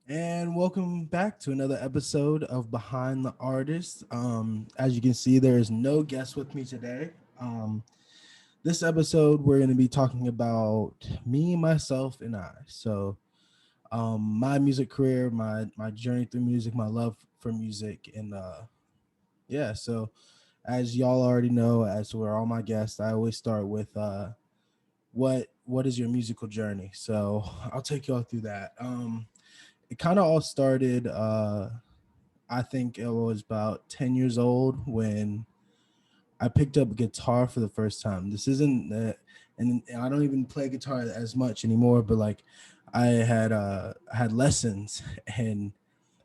And welcome back to another episode of Behind the Artist. As you can see, there is no guest with me today. This episode, we're going to be talking about me, myself, and I. My music career, my journey through music, my love for music, and yeah. So, as y'all already know, as we're all my guests, I always start with what is your musical journey? So I'll take y'all through that. It kind of all started. I think it was about 10 years old when I picked up guitar for the first time. This isn't, and I don't even play guitar as much anymore, but like I had lessons and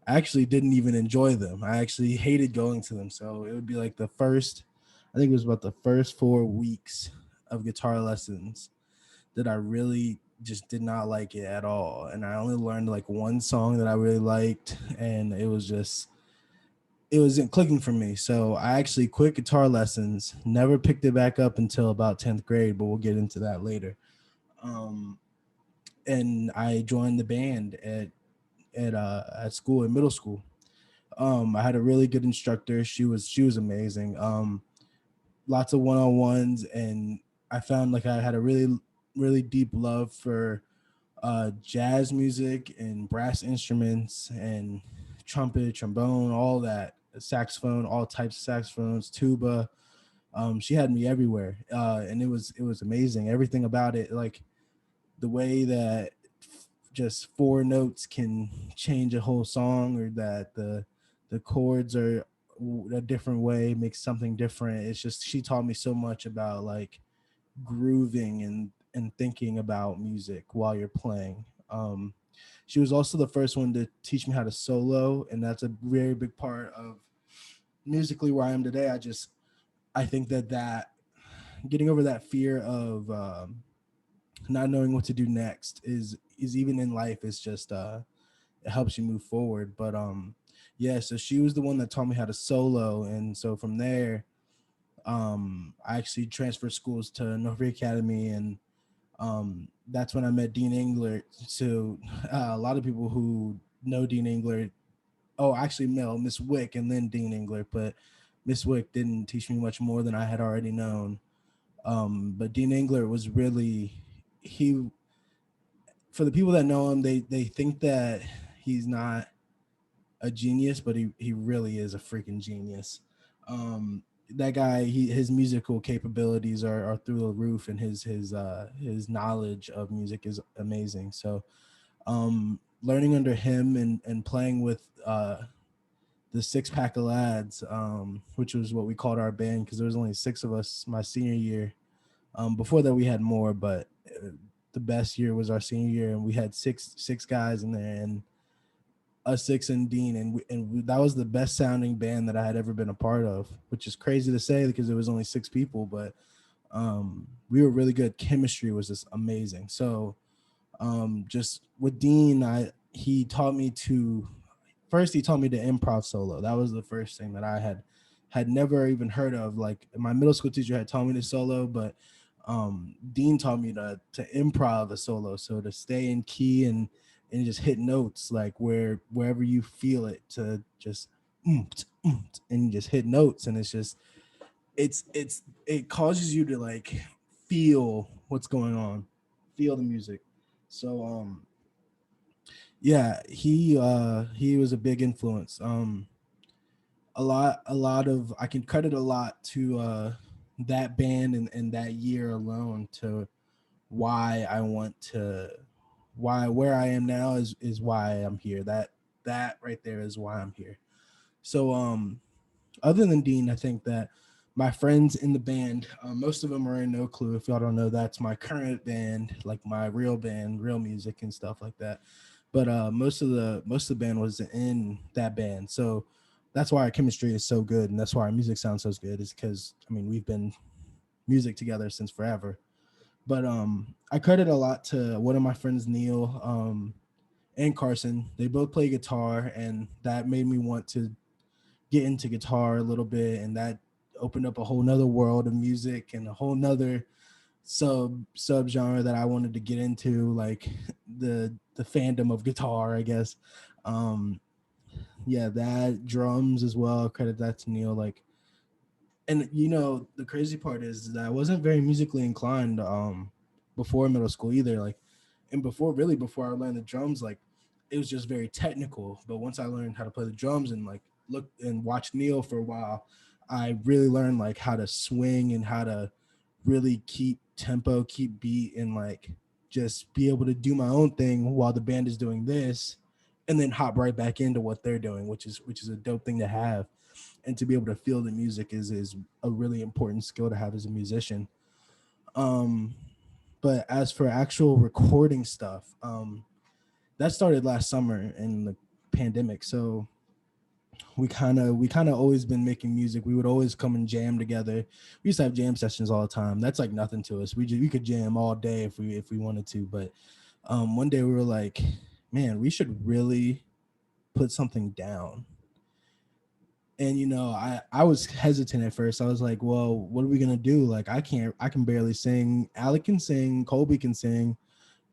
I actually didn't even enjoy them. I actually hated going to them. So it would be like I think it was about the first 4 weeks of guitar lessons that I really just did not like it at all. And I only learned like one song that I really liked, and it wasn't clicking for me. So I actually quit guitar lessons, never picked it back up until about 10th grade, but we'll get into that later. Um, and I joined the band at school in middle school. I had a really good instructor. She was amazing. Lots of one-on-ones, and I found like I had a really deep love for jazz music and brass instruments and trumpet, trombone, all that, saxophone, all types of saxophones, tuba. She had me everywhere, and it was amazing. Everything about it, like the way that just four notes can change a whole song, or that the chords are a different way, makes something different. It's just she taught me so much about like grooving and thinking about music while you're playing. She was also the first one to teach me how to solo, and that's a very big part of musically where I am today. I think that getting over that fear of not knowing what to do next is even in life is just it helps you move forward. But yeah, so she was the one that taught me how to solo, and so from there I actually transferred schools to Northbury Academy, and that's when I met Dean Engler. So a lot of people who know Dean Engler, oh, actually, no, Miss Wick and then Dean Engler, but Miss Wick didn't teach me much more than I had already known. But Dean Engler was really he. For the people that know him, they think that he's not a genius, but he really is a freaking genius. That guy, his musical capabilities are through the roof, and his knowledge of music is amazing. So learning under him and playing with the six pack of lads, which was what we called our band because there was only six of us my senior year. Before that we had more, but the best year was our senior year, and we had six guys in there, and us six and Dean, that was the best sounding band that I had ever been a part of, which is crazy to say because it was only six people, but we were really good. Chemistry was just amazing. So just with Dean, I he taught me to first he taught me to improv solo. That was the first thing that I had never even heard of. Like my middle school teacher had taught me to solo, but Dean taught me to improv a solo, so to stay in key and just hit notes like wherever you feel it, to just and just hit notes, and it causes you to like feel what's going on, feel the music. So yeah, he was a big influence. A lot of I can credit a lot to that band and that year alone to why I want to why where I am now is why I'm here. That right there is why I'm here. So other than Dean, I think that my friends in the band, most of them are in No Clue. If y'all don't know, that's my current band, like my real band, real music and stuff like that. But most of the band was in that band, so that's why our chemistry is so good, and that's why our music sounds so good. Is because I mean we've been music together since forever. But I credit a lot to one of my friends, Neil, and Carson. They both play guitar, and that made me want to get into guitar a little bit, and that opened up a whole nother world of music and a whole nother sub genre that I wanted to get into, like the fandom of guitar, I guess. Um, yeah, that drums as well. Credit that to Neil. Like, and the crazy part is that I wasn't very musically inclined before middle school either. Like, and before I learned the drums, like it was just very technical. But once I learned how to play the drums and like look and watch Neil for a while, I really learned like how to swing and how to really keep tempo, keep beat, and like just be able to do my own thing while the band is doing this, and then hop right back into what they're doing, which is a dope thing to have. And to be able to feel the music is a really important skill to have as a musician. Um, but as for actual recording stuff, that started last summer in the pandemic. So we kind of always been making music. We would always come and jam together. We used to have jam sessions all the time. That's like nothing to us. We could jam all day if we wanted to. But one day we were like, man, we should really put something down. And I was hesitant at first. I was like, well, what are we gonna do? Like, I can barely sing. Alec can sing, Colby can sing,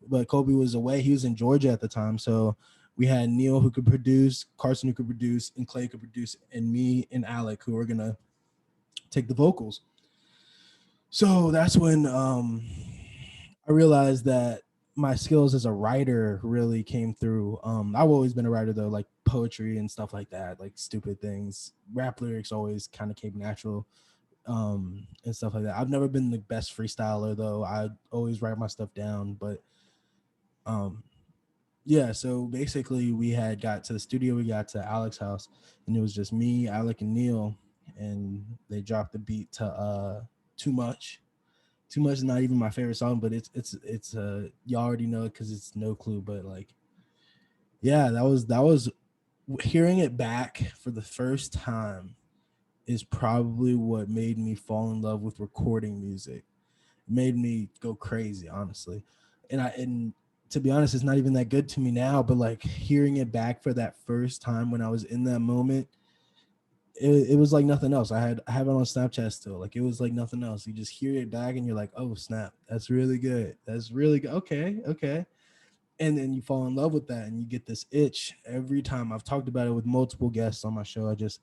but Colby was away. He was in Georgia at the time. So we had Neil who could produce, Carson who could produce, and Clay could produce, and me and Alec who were gonna take the vocals. So that's when I realized that my skills as a writer really came through. I've always been a writer though, like poetry and stuff like that, like stupid things. Rap lyrics always kind of came natural, and stuff like that. I've never been the best freestyler though. I always write my stuff down, but um, yeah. So basically, we had got to the studio. We got to Alex's house, and it was just me, Alec, and Neil, and they dropped the beat to "Too Much." Too Much is not even my favorite song, but it's you already know it because it's No Clue. But like, yeah, that was hearing it back for the first time is probably what made me fall in love with recording music. It made me go crazy, honestly. And to be honest, it's not even that good to me now, but like hearing it back for that first time when I was in that moment, it was like nothing else. I have it on Snapchat still. Like it was like nothing else. You just hear it back and you're like, oh snap, that's really good. That's really good. Okay, okay. And then you fall in love with that and you get this itch every time. I've talked about it with multiple guests on my show. I just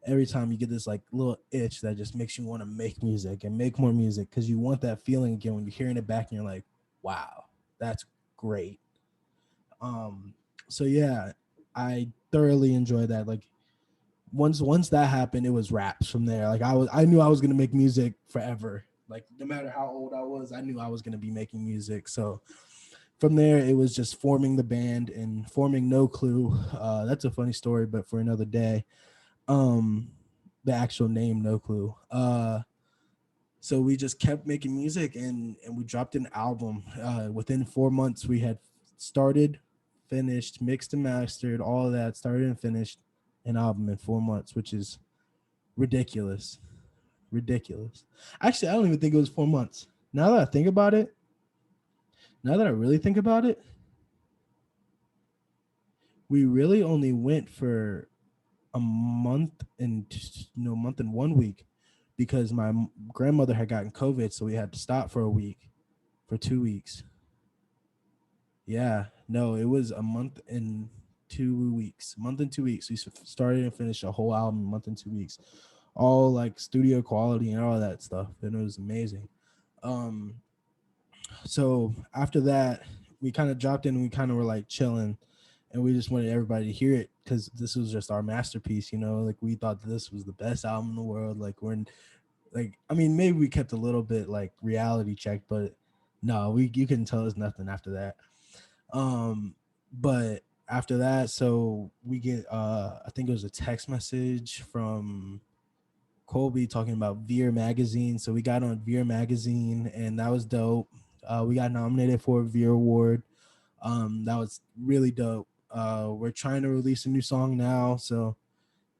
every time you get this like little itch that just makes you want to make music and make more music because you want that feeling again when you're hearing it back and you're like, wow, that's great. Um, so yeah, I thoroughly enjoy that. Like once that happened, it was raps from there. Like I knew I was gonna make music forever. Like no matter how old I was, I knew I was gonna be making music. So from there, it was just forming the band and forming No Clue. That's a funny story, but for another day. Um, the actual name No Clue. So we just kept making music and we dropped an album. Within 4 months, we had started, finished, mixed and mastered, all of that. Started and finished an album in 4 months, which is ridiculous. Ridiculous. Actually, I don't even think it was 4 months. Now that I think about it, now that I really think about it, we really only went for a month and no month and 1 week because my grandmother had gotten COVID, so we had to stop for a week, for 2 weeks. Yeah, no, it was a month and 2 weeks. Month and 2 weeks. We started and finished a whole album in a month and 2 weeks, all like studio quality and all that stuff, and it was amazing. Um, so after that, we kind of dropped in and we kind of were like chilling, and we just wanted everybody to hear it because this was just our masterpiece. Like we thought this was the best album in the world. Like we're in, like I mean maybe we kept a little bit like reality check, but no, we you couldn't tell us nothing after that. But after that, so we get I think it was a text message from Colby talking about Veer magazine. So we got on Veer magazine, and that was dope. We got nominated for a Veer award. That was really dope. We're trying to release a new song now, so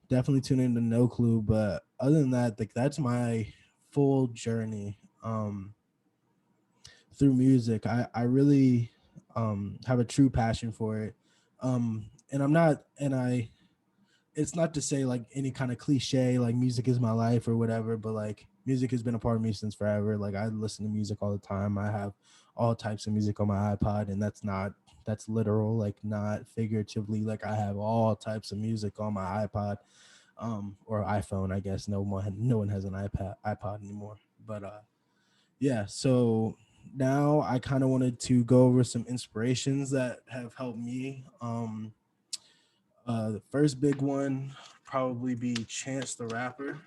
definitely tune into No Clue. But other than that, like that's my full journey through music. I really have a true passion for it. And I'm not, and it's not to say like any kind of cliche like music is my life or whatever, but like Music has been a part of me since forever. Like I listen to music all the time. I have all types of music on my iPod, and that's literal, like not figuratively. Like I have all types of music on my iPod, or iPhone. I guess no one has an iPod anymore. But yeah. So now I kind of wanted to go over some inspirations that have helped me. The first big one probably be Chance the Rapper.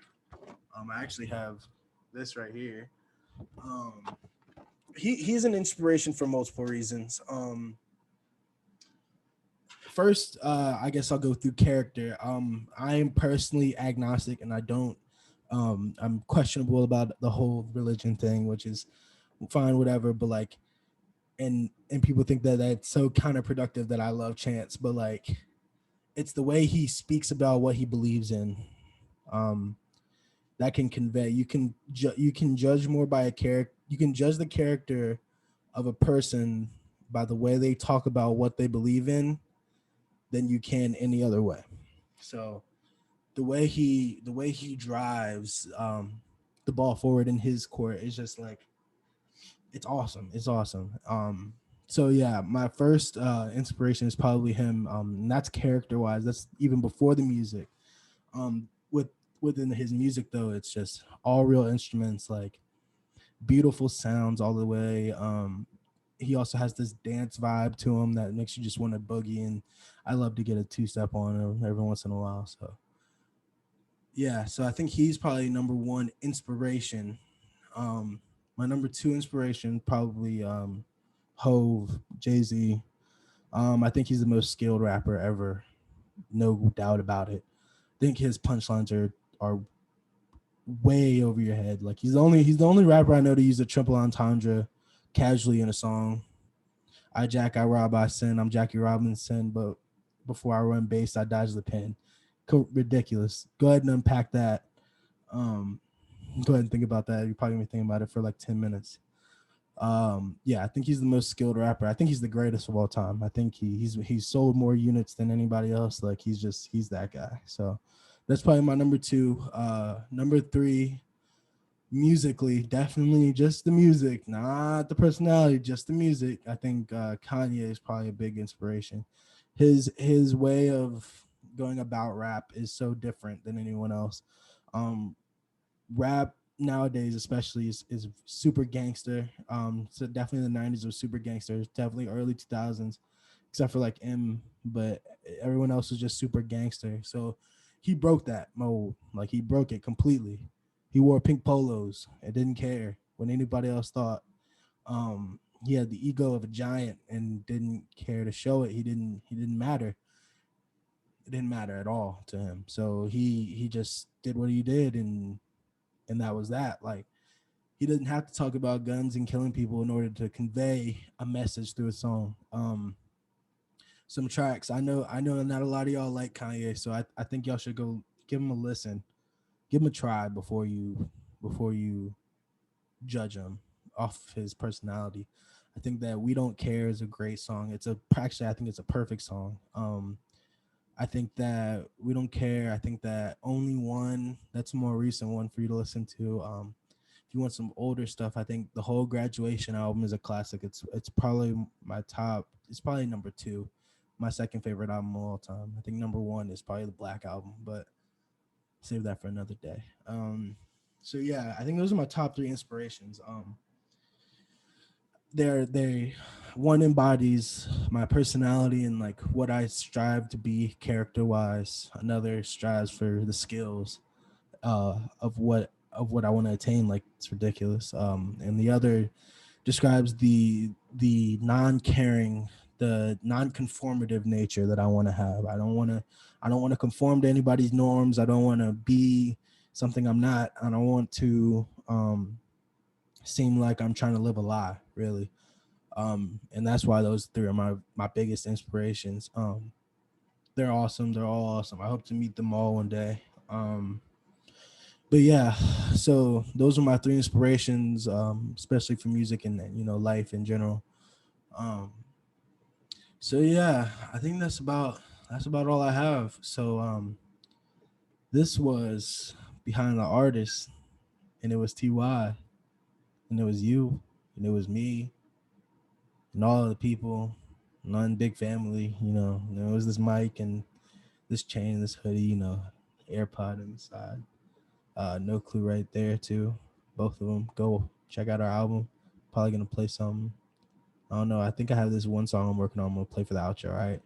I actually have this right here. Um, he's an inspiration for multiple reasons. First, I guess I'll go through character. I am personally agnostic, and I don't. I'm questionable about the whole religion thing, which is fine, whatever. But like, and people think that that's so counterproductive that I love Chance, but like, it's the way he speaks about what he believes in. Um, that can convey. You can judge more by a character. You can judge the character of a person by the way they talk about what they believe in than you can any other way. So the way he drives the ball forward in his court is just like it's awesome. It's awesome. So yeah, my first inspiration is probably him. And that's character wise. That's even before the music. With within his music though, it's just all real instruments, like beautiful sounds all the way. He also has this dance vibe to him that makes you just want to boogie, and I love to get a two step on him every once in a while. So yeah, so I think he's probably number one inspiration. Um, my number two inspiration probably Hove, Jay-Z. I think he's the most skilled rapper ever, no doubt about it. I think his punchlines are way over your head. Like he's the only rapper I know to use a triple entendre casually in a song. I jack, I rob, I sin. I'm Jackie Robinson, but before I run base, I dodge the pin. Ridiculous. Go ahead and unpack that. Um, go ahead and think about that. You're probably gonna be thinking about it for like 10 minutes. Yeah, I think he's the most skilled rapper. I think he's the greatest of all time. I think he's sold more units than anybody else. Like he's that guy. So that's probably my number two. Number three, musically, definitely just the music, not the personality, just the music. I think Kanye is probably a big inspiration. His way of going about rap is so different than anyone else. Um, Rap nowadays, especially, is super gangster. So definitely the '90s was super gangster. Definitely early 2000s, except for like but everyone else was just super gangster. So he broke that mold. Like he broke it completely. He wore pink polos and didn't care what anybody else thought. He had the ego of a giant and didn't care to show it. He didn't matter. It didn't matter at all to him. So he just did what he did, and that was that. Like he didn't have to talk about guns and killing people in order to convey a message through a song. Some tracks. I know not a lot of y'all like Kanye, so I think y'all should go give him a listen. Give him a try before you judge him off his personality. I think that We Don't Care is a great song. I think it's a perfect song. I think that We Don't Care. I think that Only One, that's a more recent one for you to listen to. If you want some older stuff, I think the whole Graduation album is a classic. It's probably my top. It's probably number two, my second favorite album of all time. I think number one is probably the Black album, but save that for another day. So yeah, I think those are my top three inspirations. They one embodies my personality and like what I strive to be character wise. Another strives for the skills of what I want to attain. Like it's ridiculous. And the other describes the non-caring, the non-conformative nature that I want to have. I don't want to conform to anybody's norms. I don't want to be something I'm not. I don't want to seem like I'm trying to live a lie, really. And that's why those three are my biggest inspirations. They're awesome. They're all awesome. I hope to meet them all one day. But yeah, so those are my three inspirations, especially for music and life in general. Um, so yeah, I think that's about all I have. So this was Behind the Artist, and it was Ty, and it was you, and it was me, and all of the people, one big family. It was this mic and this chain, this hoodie, AirPod inside. No Clue right there too. Both of them. Go check out our album. Probably gonna play some. I don't know. I think I have this one song I'm working on. I'm gonna play for the outro. All right.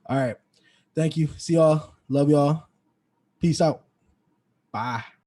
All right. Thank you. See y'all. Love y'all. Peace out. Bye.